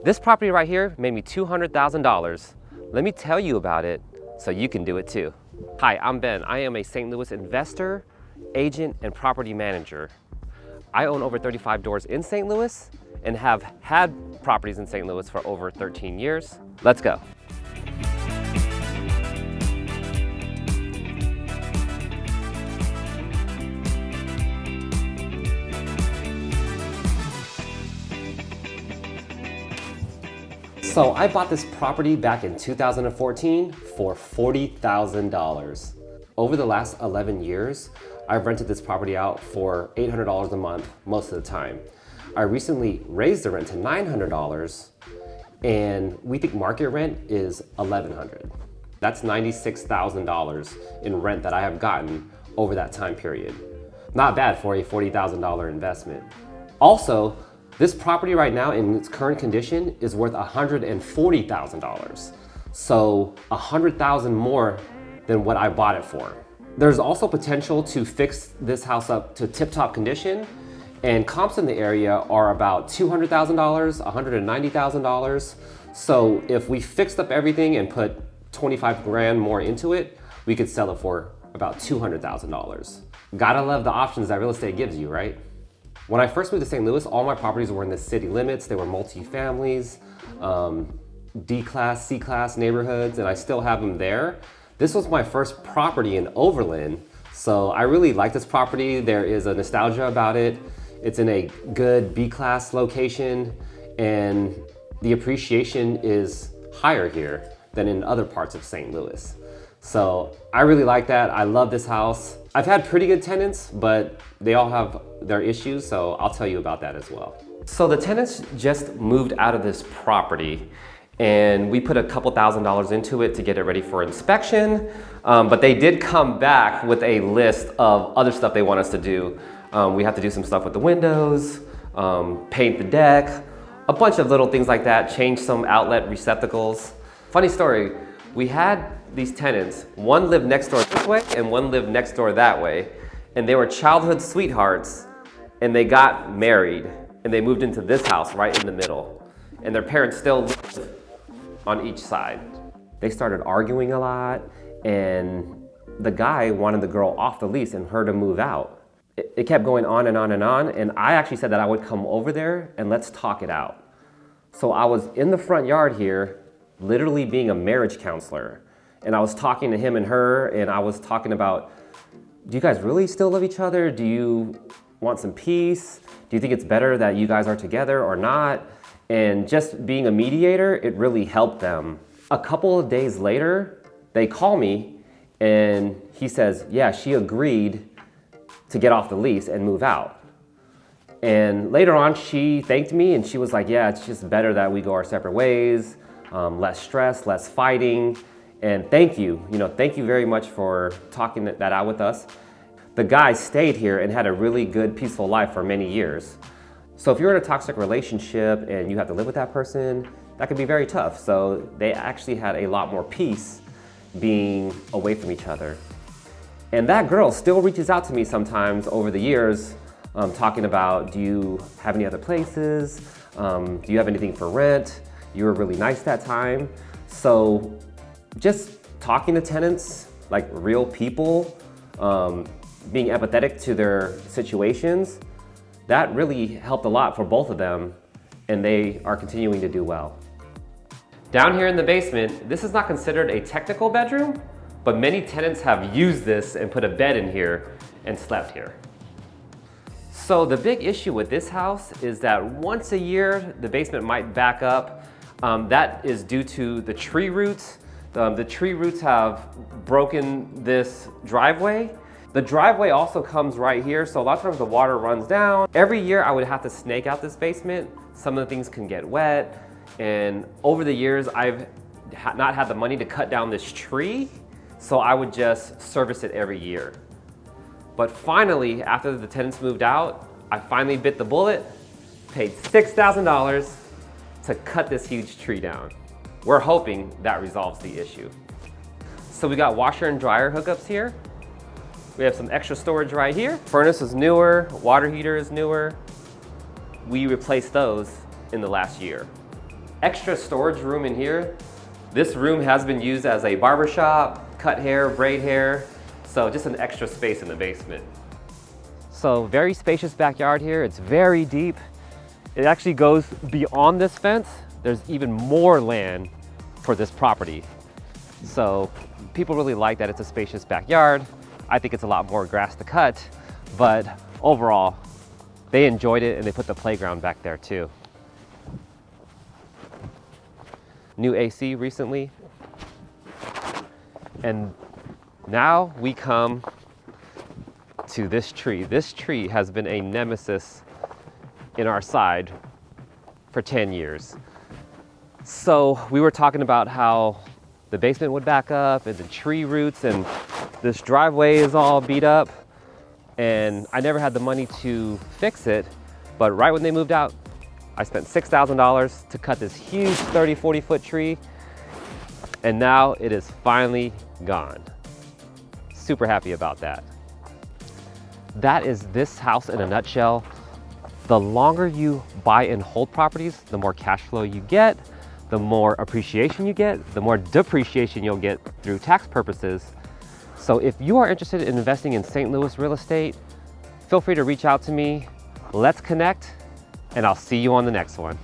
This property right here made me $200,000. Let me tell you about it so you can do it too. Hi, I'm Ben. I am a St. Louis investor, agent, and property manager. I own over 35 doors in St. Louis and have had properties in St. Louis for over 13 years. Let's go. So I bought this property back in 2014 for $40,000. Over the last 11 years, I've rented this property out for $800 a month most of the time. I recently raised the rent to $900 and we think market rent is $1,100. That's $96,000 in rent that I have gotten over that time period. Not bad for a $40,000 investment. Also, this property right now in its current condition is worth $140,000. So $100,000 more than what I bought it for. There's also potential to fix this house up to tip-top condition, and comps in the area are about $200,000, $190,000. So if we fixed up everything and put 25 grand more into it, we could sell it for about $200,000. Gotta love the options that real estate gives you, right? When I first moved to St. Louis, all my properties were in the city limits. They were multi-families, D-class, C-class neighborhoods, and I still have them there. This was my first property in Overland, so I really like this property. There is a nostalgia about it. It's in a good B-class location, and the appreciation is higher here than in other parts of St. Louis. So I really like that. I love this house. I've had pretty good tenants, but they all have their issues, so I'll tell you about that as well. So the tenants just moved out of this property and we put a couple $1,000s into it to get it ready for inspection, but they did come back with a list of other stuff they want us to do. We have to do some stuff with the windows, paint the deck, a bunch of little things like that, change some outlet receptacles. Funny story, we had these tenants, one lived next door this way and one lived next door that way, and they were childhood sweethearts, and they got married and they moved into this house right in the middle, and their parents still live on each side. They started arguing a lot, and the guy wanted the girl off the lease and her to move out. It kept going on and on and on, and I actually said that I would come over there and let's talk it out. So I was in the front yard here, literally being a marriage counselor, and I was talking to him and her, and I was talking about, do you guys really still love each other? Do you want some peace? Do you think it's better that you guys are together or not? And just being a mediator, it really helped them. A couple of days later, they call me and he says, yeah, she agreed to get off the lease and move out. And later on, she thanked me and she was like, yeah, it's just better that we go our separate ways, less stress, less fighting. And thank you very much for talking that out with us. The guy stayed here and had a really good, peaceful life for many years. So if you're in a toxic relationship and you have to live with that person, that can be very tough. So they actually had a lot more peace being away from each other. And that girl still reaches out to me sometimes over the years, talking about, do you have any other places? Do you have anything for rent? You were really nice that time. So just talking to tenants like real people, being empathetic to their situations, that really helped a lot for both of them, and they are continuing to do well. Down here in the basement, this is not considered a technical bedroom, but many tenants have used this and put a bed in here and slept here. So the big issue with this house is that once a year, the basement might back up. That is due to the tree roots. The tree roots have broken this driveway. The driveway also comes right here, so a lot of times the water runs down. Every year I would have to snake out this basement. Some of the things can get wet, and over the years I've not had the money to cut down this tree, so I would just service it every year. But finally, after the tenants moved out, I finally bit the bullet, paid $6,000 to cut this huge tree down. We're hoping that resolves the issue. So we got washer and dryer hookups here. We have some extra storage right here. Furnace is newer, water heater is newer. We replaced those in the last year. extra storage room in here. This room has been used as a barber shop, cut hair, braid hair, so just an extra space in the basement. So very spacious backyard here. It's very deep. It actually goes beyond this fence. There's even more land for this property. So people really like that it's a spacious backyard. I think it's a lot more grass to cut, but overall, they enjoyed it and they put the playground back there too. New AC recently. And now we come to this tree. This tree has been a nemesis in our side for 10 years. So we were talking about how the basement would back up and the tree roots, and this driveway is all beat up, and I never had the money to fix it. But right when they moved out, I spent $6,000 to cut this huge 30, 40-foot tree, and now it is finally gone. Super happy about that. That is this house in a nutshell. The longer you buy and hold properties, the more cash flow you get, the more appreciation you get, the more depreciation you'll get through tax purposes. So if you are interested in investing in St. Louis real estate, feel free to reach out to me. Let's connect, and I'll see you on the next one.